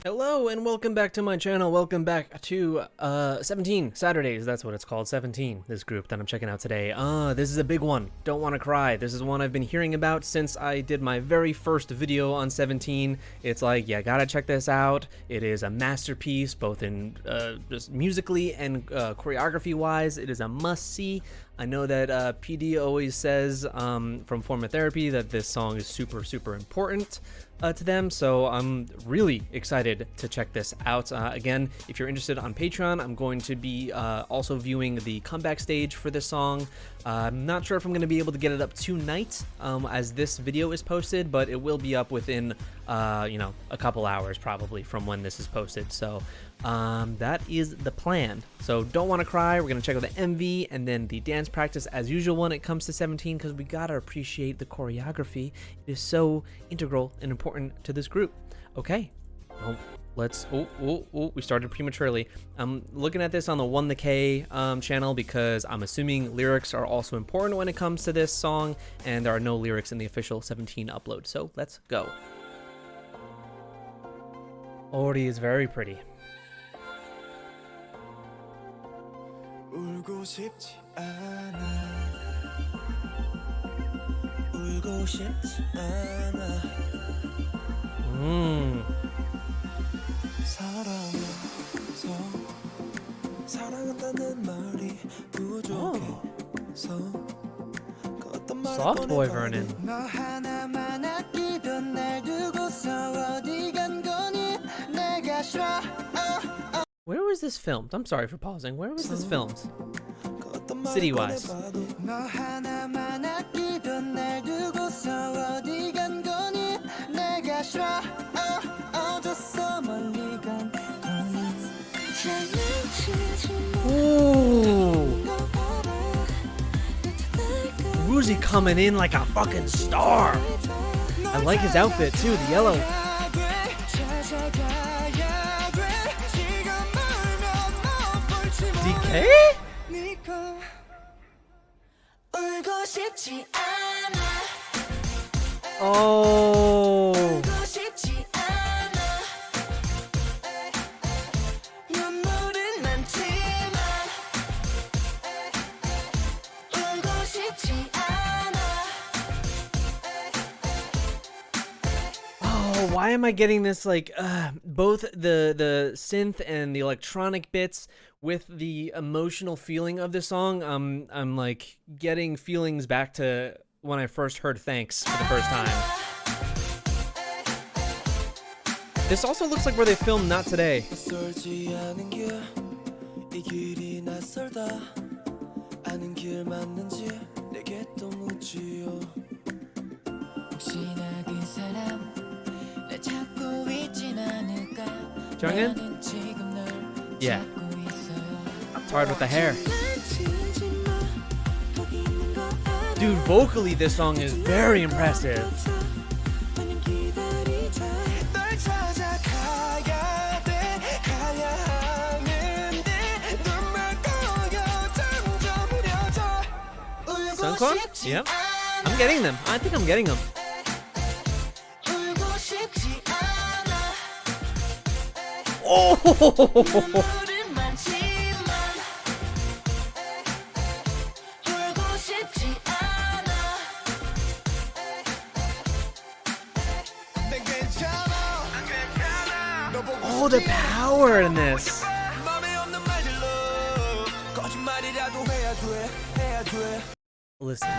Hello and welcome back to my channel. Welcome back to 17 Saturdays. That's what it's called. 17. This group that I'm checking out today. This is a big one. Don't want to cry. This is one I've been hearing about since I did my very first video on 17. It's like, yeah, gotta check this out. It is a masterpiece, both in just musically and choreography wise. It is a must see. I know that PD always says from Forma Therapy that this song is super important to them, so I'm really excited to check this out. Again, if you're interested on Patreon, I'm going to be also viewing the comeback stage for this song. I'm not sure if I'm going to be able to get it up tonight as this video is posted, but it will be up within a couple hours probably from when this is posted. So that is the plan. So don't want to cry. We're going to check out the MV and then the dance practice as usual when it comes to 17, because we got to appreciate the choreography. It is so integral and important to this group. Okay, well, let's, we started prematurely. I'm looking at this on the 1TheK channel because I'm assuming lyrics are also important when it comes to this song, and there are no lyrics in the official 17 upload. So let's go. Ori is very pretty. 울고 싶지 않아 울고 싶지 않아 사랑해서 사랑한다는 말이 부족해서 그 어떤 말을 Soft boy Vernon. 너 하나만 아끼던 날 두고서 어디 간 거니 내가 싫어 Where was this filmed? I'm sorry for pausing. Where was this filmed? City-wise. Ooh. Woozy coming in like a fucking star. I like his outfit too, the yellow. DK? Oh. Oh, why am I getting this like both the synth and the electronic bits with the emotional feeling of the song? I'm like getting feelings back to when I first heard Thanks for the first time. This also looks like where they filmed Not Today. Jungin? Yeah. It's hard with the hair. Dude, vocally this song is very impressive. Sunkwon? Yep. I'm getting them. I think I'm getting them. Oh! Oh, the power in this. Listen.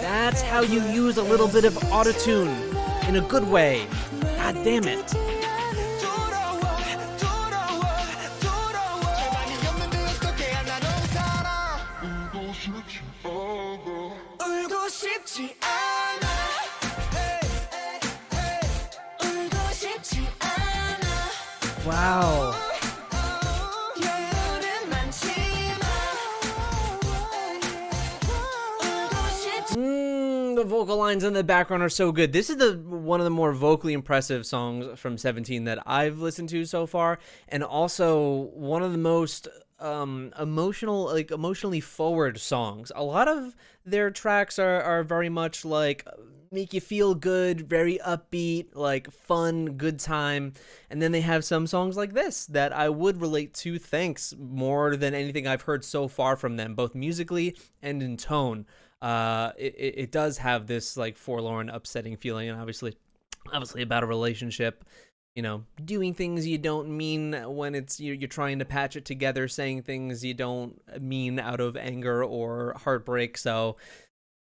That's how you use a little bit of autotune in a good way. God damn it. Wow. The vocal lines in the background are so good. This is one of the more vocally impressive songs from 17 that I've listened to so far, and also one of the most emotionally forward songs. A lot of their tracks are very much like make you feel good, very upbeat, like fun, good time. And then they have some songs like this that I would relate to Thanks more than anything I've heard so far from them, both musically and in tone. It does have this like forlorn, upsetting feeling, and obviously about a relationship, you know, doing things you don't mean when it's you're trying to patch it together, saying things you don't mean out of anger or heartbreak. So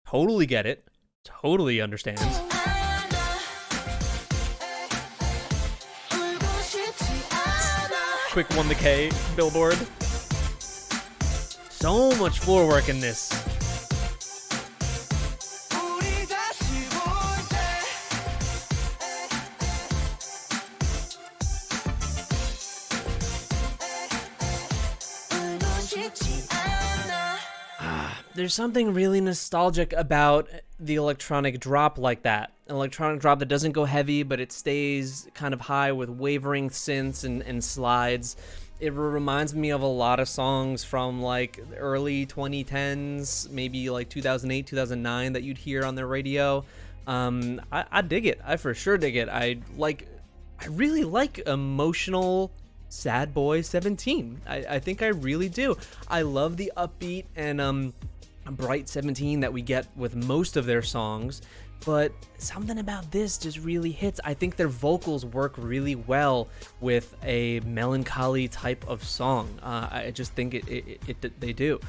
totally get it, totally understand. Quick 1 the K Billboard. So much floor work in this. There's something really nostalgic about the electronic drop like that. An electronic drop that doesn't go heavy, but it stays kind of high with wavering synths and slides. It reminds me of a lot of songs from like early 2010s, maybe like 2008, 2009 that you'd hear on the radio. I dig it. I for sure dig it. I really like emotional Sad Boy 17. I think I really do. I love the upbeat and bright 17 that we get with most of their songs, but something about this just really hits. I think their vocals work really well with a melancholy type of song. I just think they do.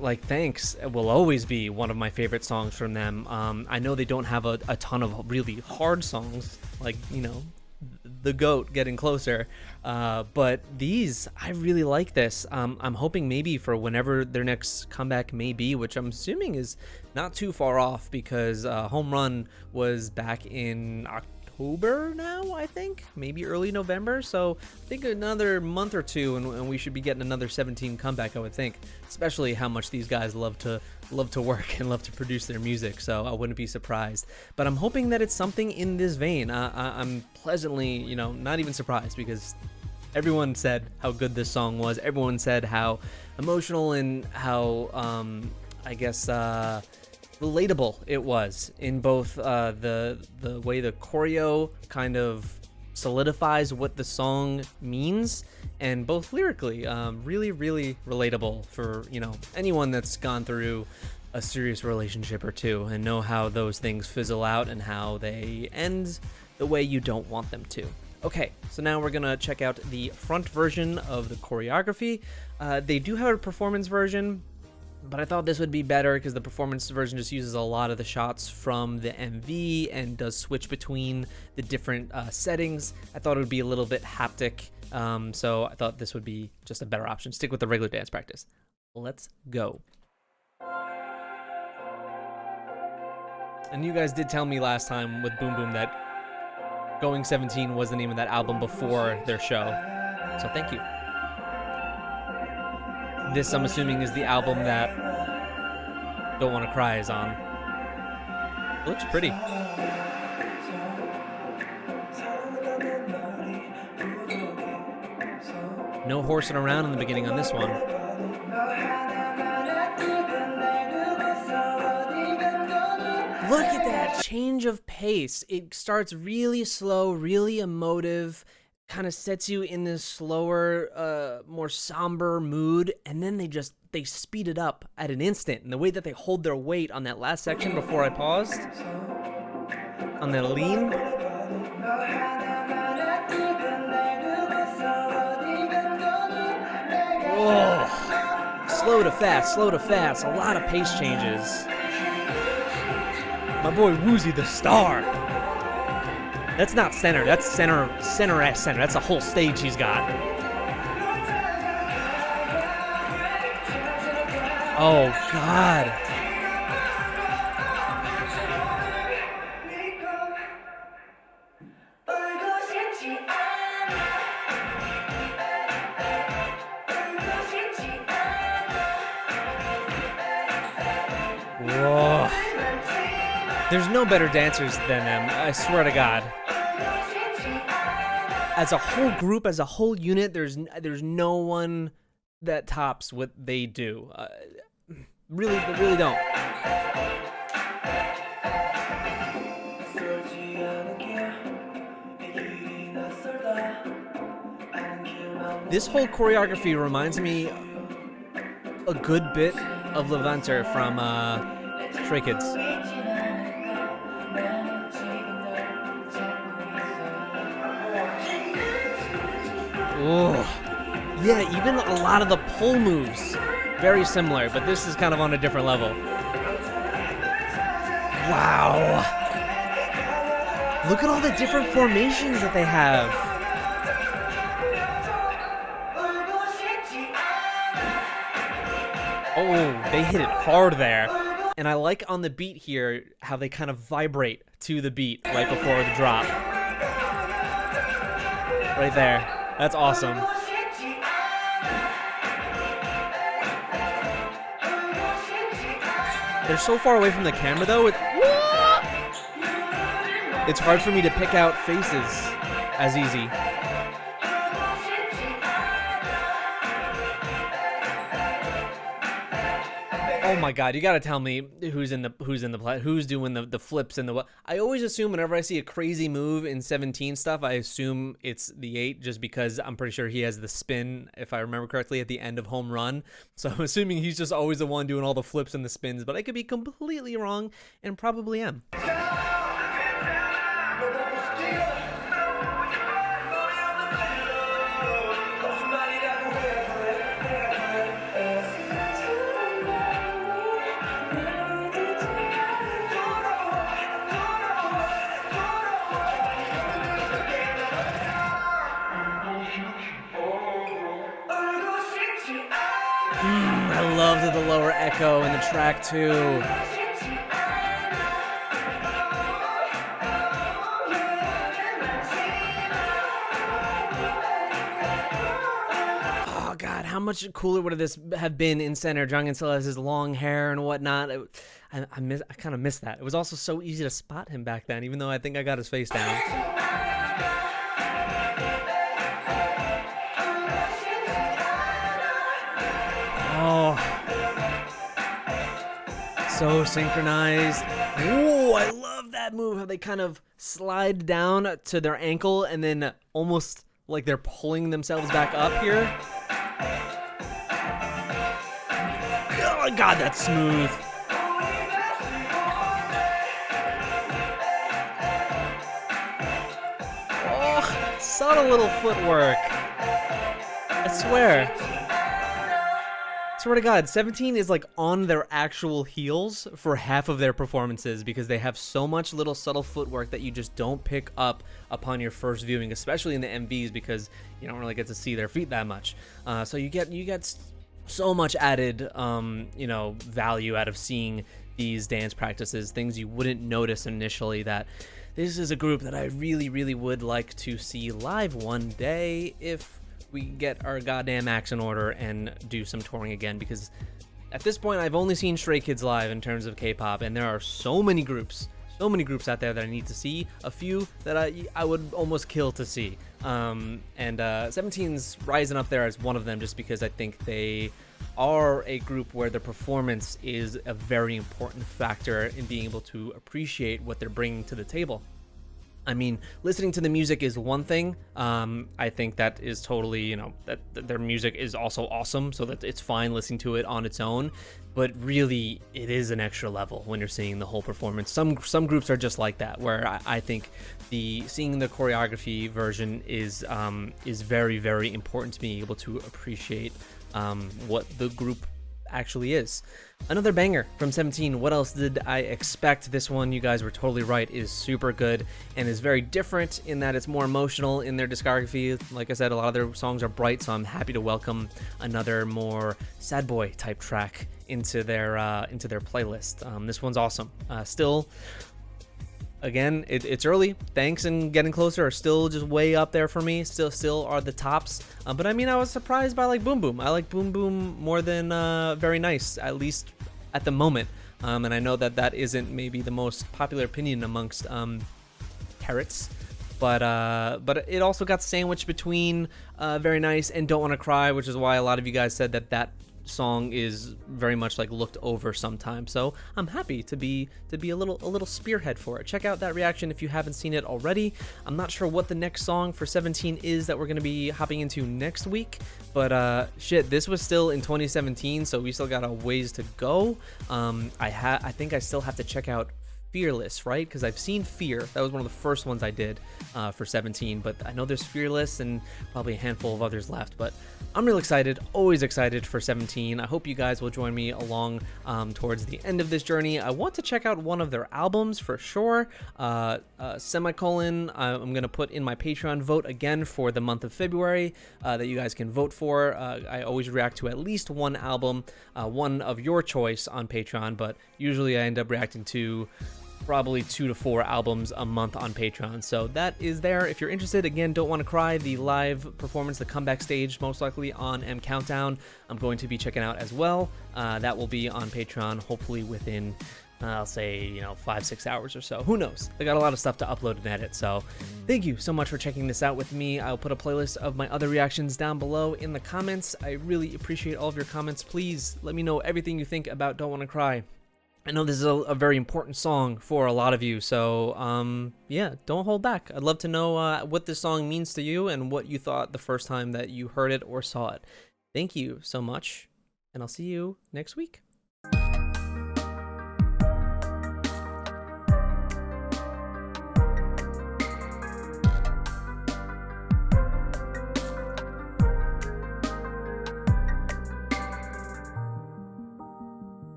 Like Thanks will always be one of my favorite songs from them. I know they don't have a ton of really hard songs, like, you know, the GOAT, Getting Closer, but these, I really like this. I'm hoping maybe for whenever their next comeback may be, which I'm assuming is not too far off, because Home Run was back in October now, I think, maybe early November, so I think another month or two and we should be getting another 17 comeback, I would think, especially how much these guys love to work and love to produce their music, so I wouldn't be surprised. But I'm hoping that it's something in this vein. I'm pleasantly, you know, not even surprised, because everyone said how good this song was. Everyone said how emotional and how, I guess, relatable it was in both the way the choreo kind of solidifies what the song means, and both lyrically, really, really relatable for, you know, anyone that's gone through a serious relationship or two and know how those things fizzle out and how they end the way you don't want them to. Okay, so now we're gonna check out the front version of the choreography. They do have a performance version, but I thought this would be better because the performance version just uses a lot of the shots from the MV and does switch between the different settings. I thought it would be a little bit haptic, so I thought this would be just a better option. Stick with the regular dance practice. Let's go. And you guys did tell me last time with Boom Boom that Going 17 was the name of that album before their show, so thank you. This, I'm assuming, is the album that Don't Wanna Cry is on. It looks pretty. No horsing around in the beginning on this one. Look at that change of pace. It starts really slow, really emotive, kind of sets you in this slower, more somber mood, and then they speed it up at an instant. And the way that they hold their weight on that last section before I paused, on the lean, oh, slow to fast, a lot of pace changes. My boy Woozy the Star. That's not center. That's center. That's a whole stage he's got. Oh, God. Whoa. There's no better dancers than them, I swear to God. As a whole group, as a whole unit, there's no one that tops what they do. Really don't. This whole choreography reminds me a good bit of Levanter from Stray Kids. Oh, yeah, even a lot of the pole moves, very similar, but this is kind of on a different level. Wow. Look at all the different formations that they have. Oh, they hit it hard there. And I like on the beat here how they kind of vibrate to the beat right before the drop. Right there. That's awesome. They're so far away from the camera though. It's hard for me to pick out faces as easy. Oh my god, you gotta tell me who's doing the flips and the what. I always assume whenever I see a crazy move in 17 stuff, I assume it's the 8 just because I'm pretty sure he has the spin, if I remember correctly, at the end of Home Run. So I'm assuming he's just always the one doing all the flips and the spins, but I could be completely wrong and probably am. I loved the lower echo in the track too. Oh god, how much cooler would this have been in center? Jungin still has his long hair and whatnot. I kind of missed that. It was also so easy to spot him back then, even though I think I got his face down. Oh, so synchronized. Ooh, I love that move, how they kind of slide down to their ankle and then almost like they're pulling themselves back up here. Oh my god, that's smooth. Oh, subtle little footwork. I swear. Swear to God, 17 is like on their actual heels for half of their performances because they have so much little subtle footwork that you just don't pick up upon your first viewing, especially in the MVs because you don't really get to see their feet that much. So you get so much added, value out of seeing these dance practices, things you wouldn't notice initially. That this is a group that I really, really would like to see live one day if we get our goddamn acts in order and do some touring again, because at this point I've only seen Stray Kids live in terms of K-pop, and there are so many groups out there that I need to see, a few that I would almost kill to see. And 17's rising up there as one of them just because I think they are a group where the performance is a very important factor in being able to appreciate what they're bringing to the table. I mean, listening to the music is one thing. I think that is totally, that their music is also awesome, so that it's fine listening to it on its own. But really, it is an extra level when you're seeing the whole performance. Some groups are just like that, where I think seeing the choreography version is very, very important to being able to appreciate what the group actually is. Another banger from 17. What else did I expect? This one, you guys were totally right, is super good and is very different in that it's more emotional in their discography. Like I said, a lot of their songs are bright, so I'm happy to welcome another more sad boy type track into their playlist. This one's awesome. Still, again, it's early. Thanks and Getting Closer are still just way up there for me. Still are the tops. But I mean, I was surprised by Boom Boom. I like Boom Boom more than Very Nice, at least at the moment. And I know that isn't maybe the most popular opinion amongst parrots. But it also got sandwiched between Very Nice and Don't Wanna Cry, which is why a lot of you guys said that song is very much like looked over sometimes. So I'm happy to be a little spearhead for it. Check out that reaction if you haven't seen it already. I'm not sure what the next song for 17 is that we're gonna be hopping into next week, but shit, this was still in 2017, so we still got a ways to go. I think I still have to check out Fearless, right? Because I've seen Fear. That was one of the first ones I did for 17, but I know there's Fearless and probably a handful of others left, but I'm real excited, always excited for 17. I hope you guys will join me along towards the end of this journey. I want to check out one of their albums for sure. Semicolon, I'm going to put in my Patreon vote again for the month of February that you guys can vote for. I always react to at least one album, one of your choice on Patreon, but usually I end up reacting to probably 2 to 4 albums a month on Patreon. So that is there. If you're interested, again, Don't Want to Cry, the live performance, the comeback stage, most likely on M Countdown, I'm going to be checking out as well. That will be on Patreon, hopefully within, I'll say, 5-6 hours or so. Who knows? I got a lot of stuff to upload and edit. So thank you so much for checking this out with me. I'll put a playlist of my other reactions down below in the comments. I really appreciate all of your comments. Please let me know everything you think about Don't Want to Cry. I know this is a very important song for a lot of you, so yeah, don't hold back. I'd love to know what this song means to you and what you thought the first time that you heard it or saw it. Thank you so much, and I'll see you next week.